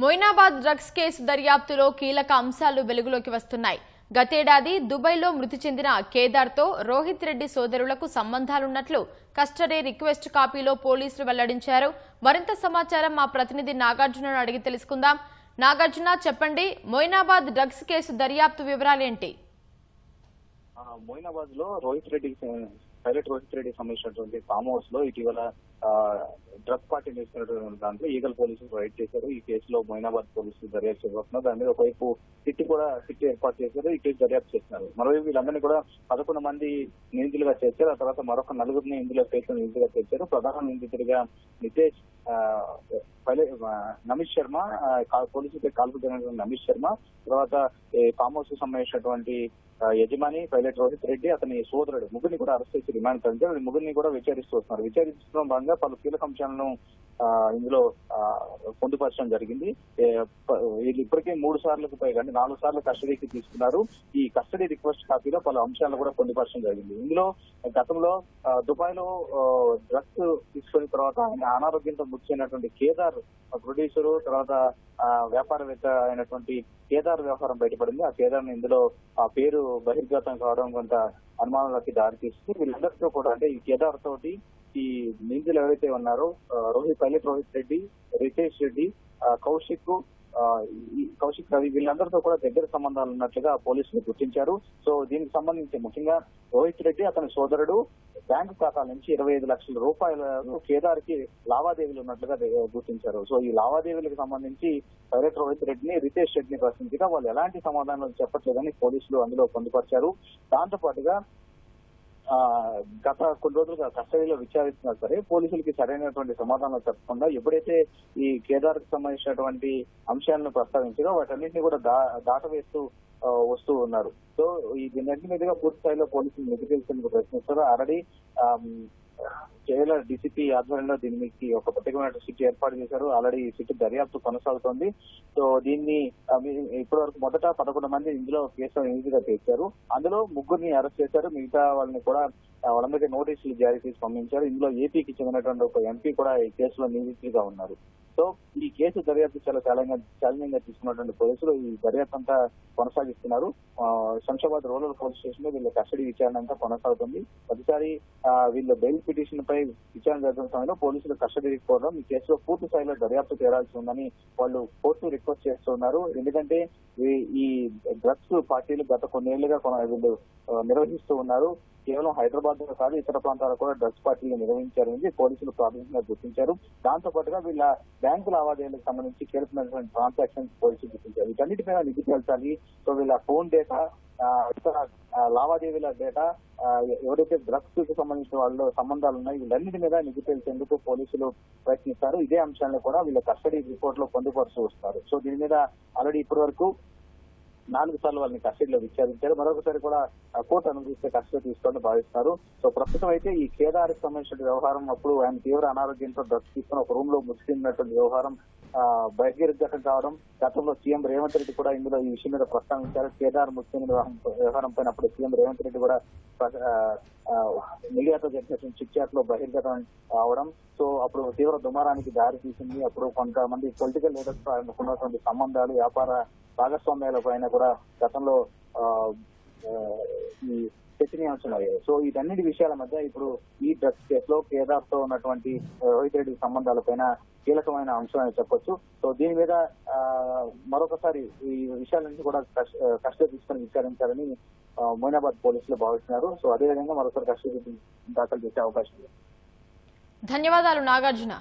Moinabad drugs case దర్యాప్తులో కీలక అంశాలు వెలుగులోకి వస్తున్నాయి. గతేడాది దుబాయ్లో మృతి చెందిన కేదార్తో రోహిత్ రెడ్డి సోదరులకు సంబంధాలున్నట్లు కస్టడీ రిక్వెస్ట్ కాపీలో పోలీసులు వెల్లడించారు. మరింత సమాచారం మా ప్రతినిధి నాగార్జునను అడిగి తెలుసుకుందాం. నాగార్జున, చెప్పండి, మొయినాబాద్ డ్రగ్స్ కేసు దర్యాప్తు వివరాలేంటి? మొయినాబాద్ లో పైలట్ రోహిత్ రెడ్డి సంబంధించినటువంటి ఫామ్ హౌస్ లో ఇటీవల డ్రగ్ పార్టీ చేస్తున్నటువంటి దాంట్లో ఈగల్ పోలీసులు రైడ్ చేశారు. ఈ కేసులో మొయినాబాద్ పోలీసులు దర్యాప్తు చేస్తున్నారు. దాని మీద ఒకవైపు సిట్ ఏర్పాటు చేశారు. ఈ కేసు దర్యాప్తు చేస్తున్నారు. మరోవైపు వీళ్ళందరినీ కూడా 11 మంది నిందితులుగా చేశారు. ఆ తర్వాత మరొక 4 ఇందులో కేసులో నిందితులుగా చేశారు. ప్రధాన నిందితుడిగా నితేష్, నమిత్ శర్మ, పోలీసులపై కాల్పు జరిగినటువంటి నమిత్ శర్మ, తర్వాత ఫామ్ హౌస్ కు సంబంధించినటువంటి యజమాని పైలట్ రోహిత్ రెడ్డి, అతని సోదరుడు, ముగ్గురిని కూడా అరెస్ట్ చేసి రిమాండ్ తరలించారు. ముగ్గురిని కూడా విచారిస్తూ వస్తున్నారు. విచారిస్తున్న భాగంగా పలు కీలక అంశాలను ఇందులో పొందుపరచడం జరిగింది. వీళ్ళు ఇప్పటికే 3 సార్లకు పైగా 4 సార్లు కస్టడీకి తీసుకున్నారు. ఈ కస్టడీ రిక్వెస్ట్ కాపీలో పలు అంశాలను కూడా పొందుపరచడం జరిగింది. ఇందులో గతంలో దుబాయ్ లో డ్రగ్స్ తీసుకున్న తర్వాత ఆయన అనారోగ్యంతో మృతి చెందినటువంటి కేదార్ ప్రొడ్యూసరు, తర్వాత వ్యాపారవేత్త అయినటువంటి కేదార్ వ్యవహారం బయటపడింది. ఆ కేదార్ ఇందులో ఆ పేరు బహిర్గతం కావడం కొంత అనుమానాలకి దారితీస్తుంది. వీళ్ళందరితో కూడా, అంటే ఈ కేదార్ తోటి ఈ నిందితులు ఎవరైతే ఉన్నారో పైలట్ రోహిత్ రెడ్డి, రితేష్ రెడ్డి, కౌశిక్ రవి, వీళ్ళందరితో కూడా దగ్గర సంబంధాలు ఉన్నట్లుగా పోలీసులు గుర్తించారు. సో దీనికి సంబంధించి ముఖ్యంగా రోహిత్ రెడ్డి, అతని సోదరుడు బ్యాంకు ఖాతాల నుంచి 25 లక్షల రూపాయలు కేదార్ కి లావాదేవీలు ఉన్నట్లుగా గుర్తించారు. సో ఈ లావాదేవీలకు సంబంధించి పైలట్ రోహిత్ రెడ్డిని, రితేష్ రెడ్డిని ప్రశ్నించగా వాళ్ళు ఎలాంటి సమాధానాలు చెప్పట్లేదని పోలీసులు అందులో పొందుపరిచారు. దాంతో పాటుగా గత కొన్ని రోజులుగా కస్టడీలో విచారిస్తున్నారు. సరే, పోలీసులకి సరైనటువంటి సమాధానం చెప్పకుండా ఎప్పుడైతే ఈ కేదార్ కి సంబంధించినటువంటి అంశాలను ప్రస్తావించగా వాటన్నింటినీ కూడా దాటవేస్తూ వస్తూ ఉన్నారు. సో దీని మీదుగా పూర్తి స్థాయిలో పోలీసులు నిధి తెలుసేందుకు ప్రయత్నిస్తారు. ఆల్రెడీ కేరళ డీసీపీ ఆధ్వర్యంలో దీనికి ఒక ప్రత్యేకమైన సిట్ ఏర్పాటు చేశారు. ఆల్రెడీ ఈ సిట్ దర్యాప్తు కొనసాగుతోంది. సో దీన్ని ఇప్పటి వరకు మొదట 11 మంది ఇందులో కేసులో నిందితులుగా చేశారు. అందులో 3 అరెస్ట్ చేశారు. మిగతా వాళ్ళని కూడా వాళ్ళందరికీ నోటీసులు జారీ చేసి పంపించారు. ఇందులో ఏపీకి చెందినటువంటి ఒక ఎంపీ కూడా ఈ కేసులో నిందితులుగా ఉన్నారు. సో ఈ కేసు దర్యాప్తు చాలా ఛాలెంజింగ్ గా తీసుకున్నటువంటి పోలీసులు ఈ దర్యాప్తు అంతా కొనసాగిస్తున్నారు. శంషాబాద్ రూరల్ పోలీస్ స్టేషన్ లో వీళ్ళ కస్టడీ విచారణ అంతా కొనసాగుతుంది. ప్రతిసారి వీళ్ళ బెయిల్ పిటిషన్ పై విచారణ జరుగుతున్న సమయంలో పోలీసులు కస్టడీకి పోవడం, ఈ కేసులో పూర్తి స్థాయిలో దర్యాప్తు చేయాల్సి ఉందని వాళ్ళు కోర్టు రిక్వెస్ట్ చేస్తున్నారు. ఎందుకంటే ఈ డ్రగ్స్ పార్టీలు గత కొన్నేళ్లుగా వీళ్ళు నిర్వహిస్తూ ఉన్నారు. కేవలం హైదరాబాద్ లో కాదు, ఇతర ప్రాంతాల్లో కూడా డ్రగ్స్ పార్టీలు నిర్వహించారని పోలీసులు ప్రాథమికంగా గుర్తించారు. దాంతో పాటుగా వీళ్ళ బ్యాంకు లావాదేవీలకు సంబంధించి కీలకమైనటువంటి ట్రాన్సాక్షన్స్ పోలీసులు గుర్తించారు. వీటన్నిటిపైన నిధి తేల్చాలి. సో వీళ్ళ ఫోన్ డేటా, ఇతర లావాదేవీల డేటా, ఎవరైతే డ్రగ్స్ కి సంబంధించిన వాళ్ళు సంబంధాలు ఉన్నాయి, వీళ్ళన్నిటి మీద నిధి తెలిసేందుకు పోలీసులు ప్రయత్నిస్తారు. ఇదే అంశాలను కూడా వీళ్ళ కస్టడీ రిపోర్ట్ లో పొందుపరుస్తూ వస్తారు. సో దీని మీద ఆల్రెడీ ఇప్పటి వరకు 4 సార్లు వాళ్ళని కస్టడీలో విచారించారు. మరొకసారి కూడా కోర్టు అనుమతిస్తే కస్టడీ తీసుకోవాలని భావిస్తున్నారు. సో ప్రస్తుతం అయితే ఈ కేదార్ కి సంబంధించిన వ్యవహారం, అప్పుడు ఆయన తీవ్ర అనారోగ్యంతో డ్రగ్స్ తీసుకుని ఒక రూమ్ లో ముసిగినటువంటి వ్యవహారం బహిర్గతం కావడం, గతంలో సీఎం రేవంత్ రెడ్డి కూడా ఇందులో ఈ విషయం మీద ప్రస్తావించారు. కేదార్ ముస్లిం వ్యవహారం పైన అప్పుడు సీఎం రేవంత్ రెడ్డి కూడా మీడియాతో జరిగినటువంటి చిట్ చాట్ లో బహిర్గతం అవడం, సో అప్పుడు తీవ్ర దుమారానికి దారి తీసింది. అప్పుడు కొంతమంది పొలిటికల్ లీడర్స్ తో ఉన్నటువంటి సంబంధాలు, వ్యాపార భాగస్వామ్యాల పైన కూడా గతంలో ఈ చర్చనీయాంశమయ్యాయి. సో వీటన్నిటి విషయాల మధ్య ఇప్పుడు ఈ డ్రగ్స్ కేసులో కేదార్ తో ఉన్నటువంటి రోహిత్ రెడ్డి సంబంధాలపైన కీలకమైన అంశం అని చెప్పొచ్చు. సో దీని మీద మరొకసారి ఈ విషయాలన్నీ కూడా కస్టడీ తీసుకొని విచారించాలని మొయినాబాద్ పోలీసులు భావిస్తున్నారు. సో అదేవిధంగా మరొకసారి కస్టడీ దాఖలు చేసే అవకాశం ఉంది. ధన్యవాదాలు నాగార్జున.